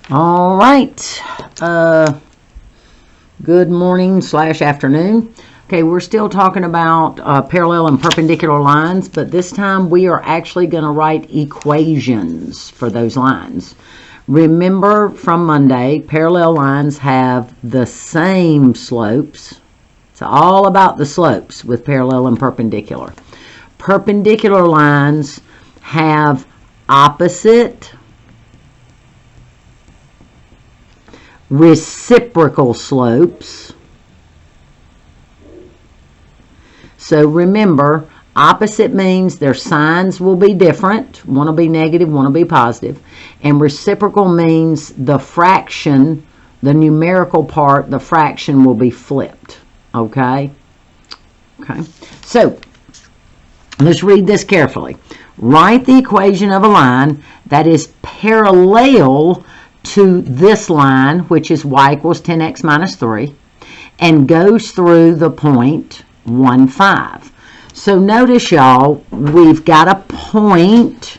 All right. Good morning / afternoon. Okay, we're still talking about parallel and perpendicular lines, but this time we are actually going to write equations for those lines. Remember from Monday, parallel lines have the same slopes. It's all about the slopes with parallel and perpendicular. Perpendicular lines have opposite reciprocal slopes. So remember, opposite means their signs will be different. One will be negative, one will be positive. And reciprocal means the fraction, the numerical part, the fraction will be flipped. Okay? Okay. So, let's read this carefully. Write the equation of a line that is parallel to this line, which is y equals 10x minus 3, and goes through the point 1, 5. So notice, y'all, we've got a point,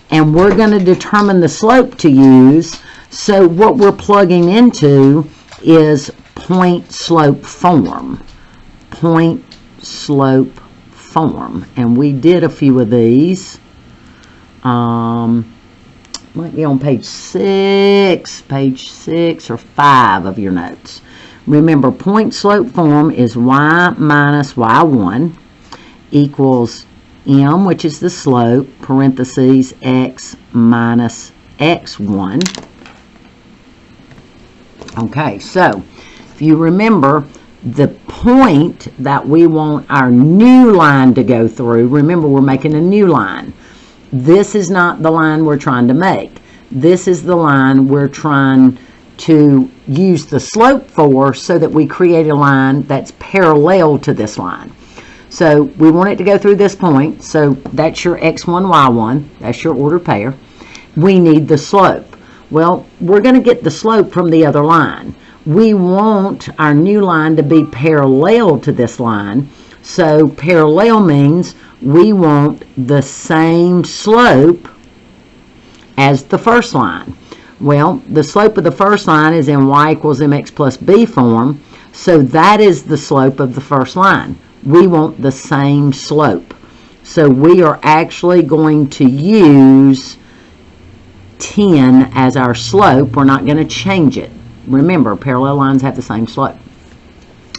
and we're going to determine the slope to use. So what we're plugging into is point slope form. Point slope form. And we did a few of these. Might be on page 6 or 5 of your notes. Remember, point slope form is y minus y1 equals m, which is the slope, parentheses, x minus x1. Okay, so if you remember the point that we want our new line to go through, remember we're making a new line. This is not the line we're trying to make. This is the line we're trying to use the slope for, so that we create a line that's parallel to this line. So we want it to go through this point. So that's your x1, y1. That's your ordered pair. We need the slope. Well, we're going to get the slope from the other line. We want our new line to be parallel to this line. So parallel means we want the same slope as the first line. Well, the slope of the first line is in y equals mx plus b form, so that is the slope of the first line. We want the same slope. So we are actually going to use 10 as our slope. We're not going to change it. Remember, parallel lines have the same slope.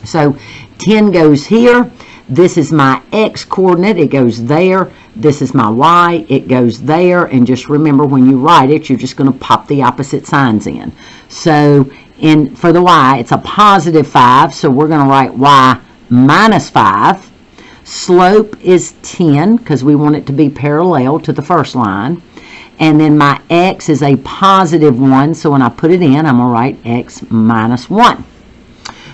So 10 goes here. This is my x coordinate, it goes there. This is my y, it goes there. And just remember, when you write it, you're just going to pop the opposite signs in. So for the y, it's a positive 5, so we're going to write y minus 5. Slope is 10, because we want it to be parallel to the first line. And then my x is a positive 1, so when I put it in, I'm going to write x minus 1.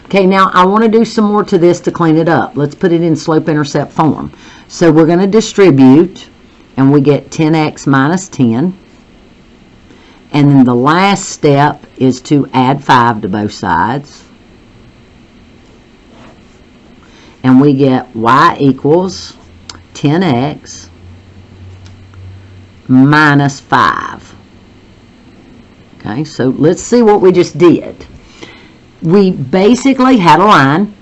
Okay, now I want to do some more to this to clean it up. Let's put it in slope-intercept form. So we're going to distribute, and we get 10x minus 10. And then the last step is to add 5 to both sides. And we get y equals 10x minus 5. Okay, so let's see what we just did. We basically had a line,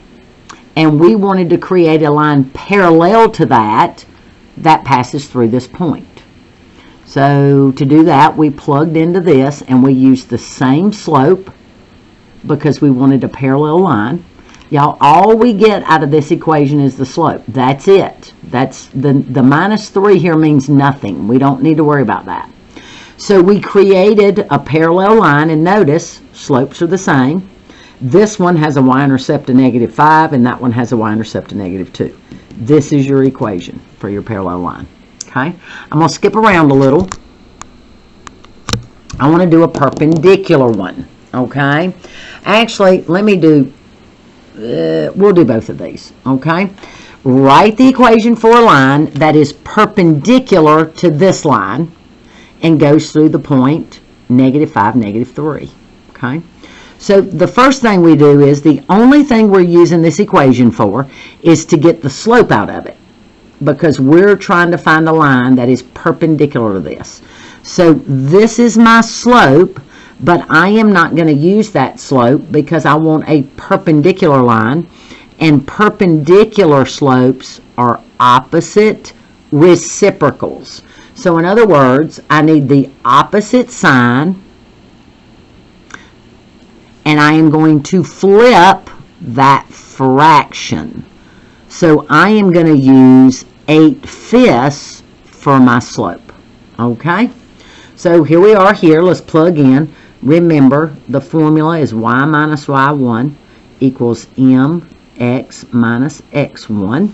and we wanted to create a line parallel to that passes through this point. So to do that, we plugged into this, and we used the same slope because we wanted a parallel line. Y'all, all we get out of this equation is the slope. That's it. That's the minus 3 here means nothing. We don't need to worry about that. So we created a parallel line, and notice slopes are the same. This one has a y-intercept of negative 5, and that one has a y-intercept of negative 2. This is your equation for your parallel line. Okay? I'm going to skip around a little. I want to do a perpendicular one. Okay? Actually, let me do, we'll do both of these. Okay? Write the equation for a line that is perpendicular to this line and goes through the point negative 5, negative 3. Okay? So the first thing we do is, the only thing we're using this equation for is to get the slope out of it, because we're trying to find a line that is perpendicular to this. So this is my slope, But I am not going to use that slope because I want a perpendicular line, and perpendicular slopes are opposite reciprocals. So in other words, I need the opposite sign, and I am going to flip that fraction. So I am going to use 8/5 for my slope. Okay? So here we are here. Let's plug in. Remember, the formula is y minus y1 equals mx minus x1.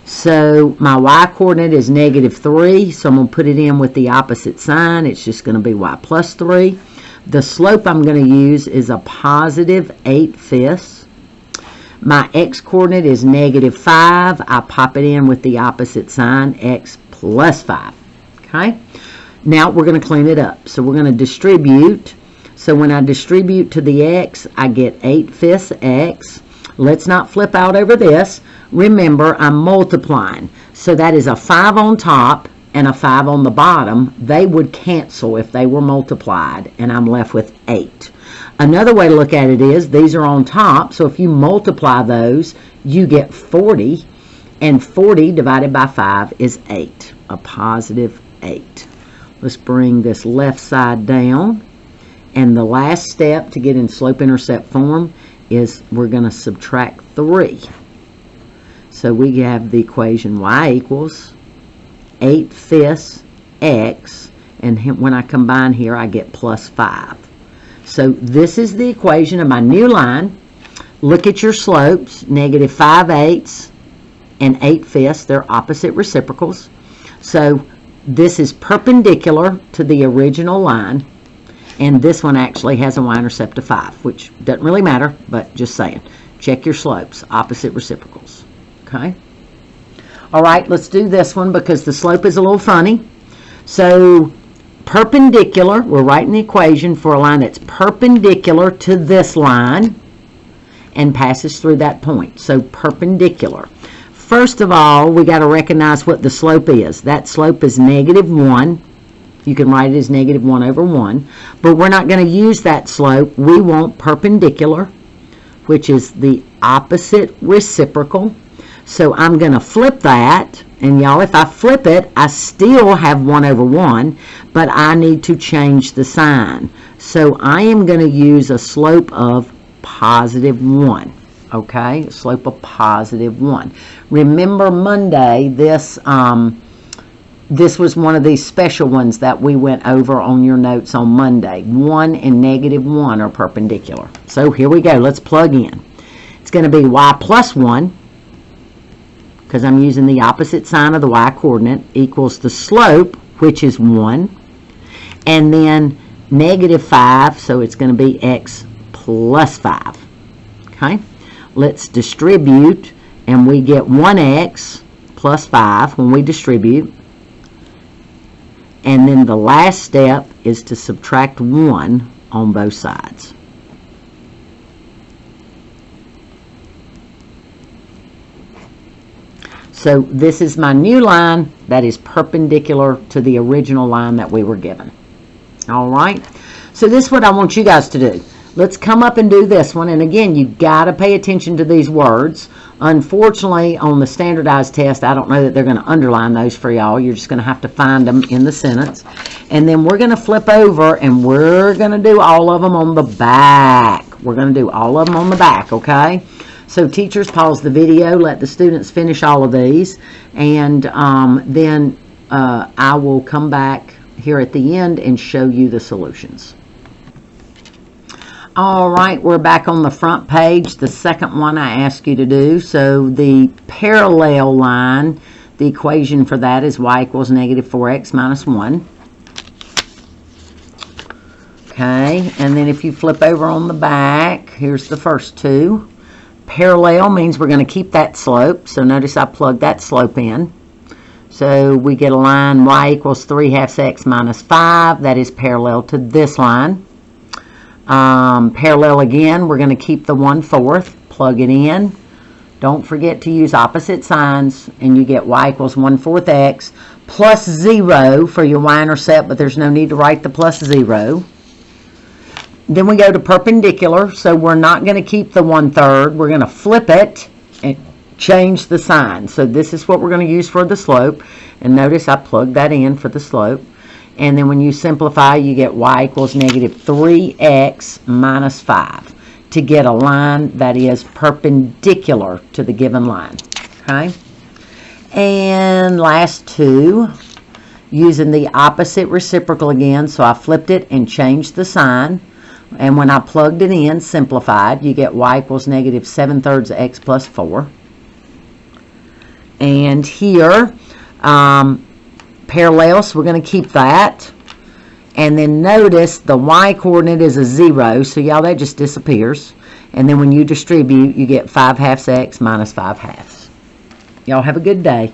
So my y coordinate is -3, so I'm going to put it in with the opposite sign. It's just going to be y plus 3. The slope I'm going to use is a positive 8/5. My x coordinate is -5. I pop it in with the opposite sign, x plus 5. Okay? Now we're going to clean it up. So we're going to distribute. So when I distribute to the x, I get 8/5 x. Let's not flip out over this. Remember, I'm multiplying. So that is a 5 on top and a 5 on the bottom. They would cancel if they were multiplied, and I'm left with 8. Another way to look at it is these are on top, so if you multiply those, you get 40, and 40 divided by 5 is 8, a positive 8. Let's bring this left side down, and the last step to get in slope-intercept form is we're going to subtract 3. So we have the equation y equals 8/5 x, and when I combine here, I get plus 5. So this is the equation of my new line. Look at your slopes, -5/8 and 8/5. They're opposite reciprocals. So this is perpendicular to the original line, and this one actually has a y-intercept of 5, which doesn't really matter, but just saying. Check your slopes, opposite reciprocals. Okay? All right, let's do this one because the slope is a little funny. So perpendicular, we're writing the equation for a line that's perpendicular to this line and passes through that point. So perpendicular. First of all, we got to recognize what the slope is. That slope is -1. You can write it as -1/1, but we're not going to use that slope. We want perpendicular, which is the opposite reciprocal. So I'm going to flip that, and y'all, if I flip it, I still have 1/1, but I need to change the sign. So I am going to use a slope of +1. Okay, slope of +1. Remember Monday, this was one of these special ones that we went over on your notes on Monday. 1 and -1 are perpendicular. So here we go. Let's plug in. It's going to be y plus 1, because I'm using the opposite sign of the y coordinate, equals the slope, which is 1, and then -5, so it's going to be x plus 5. Okay, let's distribute, and we get 1x plus 5 when we distribute, and then the last step is to subtract 1 on both sides. So this is my new line that is perpendicular to the original line that we were given. All right. So this is what I want you guys to do. Let's come up and do this one. And again, you got to pay attention to these words. Unfortunately, on the standardized test, I don't know that they're going to underline those for y'all. You're just going to have to find them in the sentence. And then we're going to flip over, and we're going to do all of them on the back. We're going to do all of them on the back, okay? So teachers, pause the video, let the students finish all of these, and then I will come back here at the end and show you the solutions. All right, we're back on the front page, the second one I asked you to do. So the parallel line, the equation for that is y equals -4x minus 1. Okay, and then if you flip over on the back, here's the first two. Parallel means we're going to keep that slope. So notice I plugged that slope in. So we get a line y equals 3/2 x minus 5. That is parallel to this line. Parallel again, we're going to keep the 1/4. Plug it in. Don't forget to use opposite signs, and you get y equals 1/4 x plus 0 for your y-intercept, but there's no need to write the plus 0. Then we go to perpendicular, so we're not going to keep the 1/3. We're going to flip it and change the sign. So this is what we're going to use for the slope. And notice I plugged that in for the slope. And then when you simplify, you get y equals negative 3x minus 5 to get a line that is perpendicular to the given line. Okay? And last two, using the opposite reciprocal again. So I flipped it and changed the sign. And when I plugged it in, simplified, you get y equals negative 7/3 x plus 4. And here, parallel, so we're going to keep that. And then notice the y coordinate is a 0, so y'all, that just disappears. And then when you distribute, you get 5/2 x minus 5/2. Y'all have a good day.